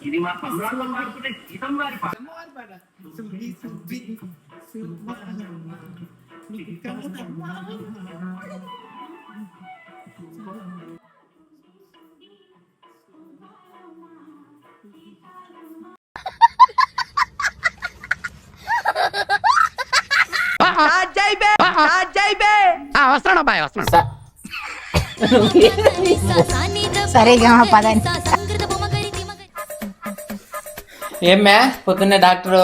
ఇది మా సంద్రాల్లో పాడుకుంటే గీతం వారి పాట. వస్తున్నాడు అబ్బాయి వస్తున్నాడు. సరిగా పదండి. ఏమ్మే పొద్దున్నే డాక్టర్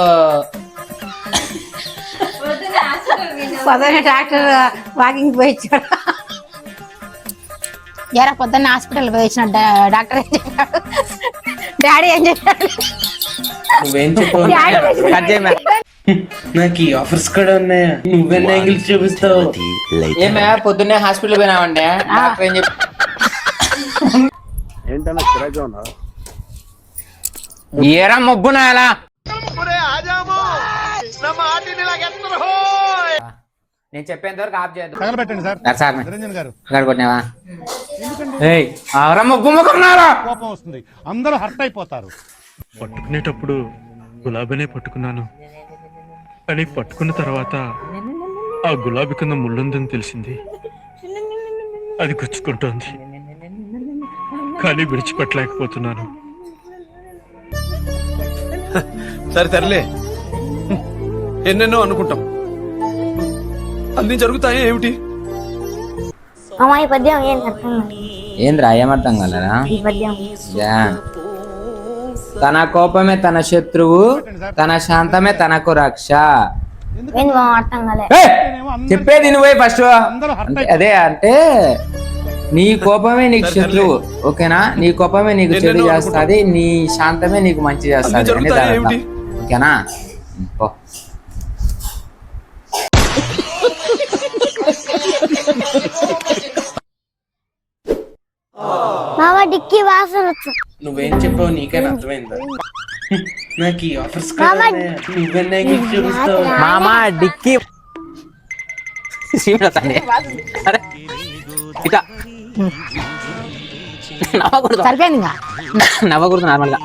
పొద్దున్న డాక్టర్ వాకింగ్ పోయి ఇచ్చాడు. ఎరా పొద్దున్న హాస్పిటల్ పోయి వచ్చిన డాక్టర్ ఏం చెప్పాడు? డాడీ ఏం చెప్పాడు? నువ్వేం చెప్పు నాకు ఈ ఆఫర్స్ కూడా ఉన్నాయా? నువ్వెన్న యాంగిల్స్ చూపిస్తావు? ఏమే పొద్దున్నే హాస్పిటల్ పోయినావండి, డాక్టర్ ఏం చెప్పి ఏరా మొగ్గునా ఎలా నేను చెప్పేంత వరకు ఆఫ్ చేయద్దు. కోపం వస్తుంది, అందరూ హర్ట్ అయిపోతారు. పట్టుకునేటప్పుడు గులాబీనే పట్టుకున్నాను, కానీ పట్టుకున్న తర్వాత ఆ గులాబీ కింద ముళ్ళుందని తెలిసింది. అది గుచ్చుకుంటోంది, కానీ విడిచిపెట్టలేకపోతున్నాను. సరే తరలే, ఎన్నెన్నో అనుకుంటాం, అన్ని జరుగుతాయి ఏమిటి? ఏంద్రా ఏమర్థం కలరా? తన కోపమే తన శత్రువు, తన శాంతమే తనకు రక్ష. చెప్పేది నువ్వే ఫస్ట్. అదే అంటే నీ కోపమే నీకు శత్రువు, ఓకేనా? నీ కోపమే నీకు చెడు చేస్తుంది, నీ శాంతమే నీకు మంచి చేస్తుంది, ఓకేనా? డిక్కీ వాసన. నువ్వేం చెప్పావు నీకైనా అర్థమైందా? నాకు ఈ ఆఫర్స్ మామా డిక్కీ నవ్వకూడదు, సరిపోయింది నవ్వకూడదు నార్మల్ గా.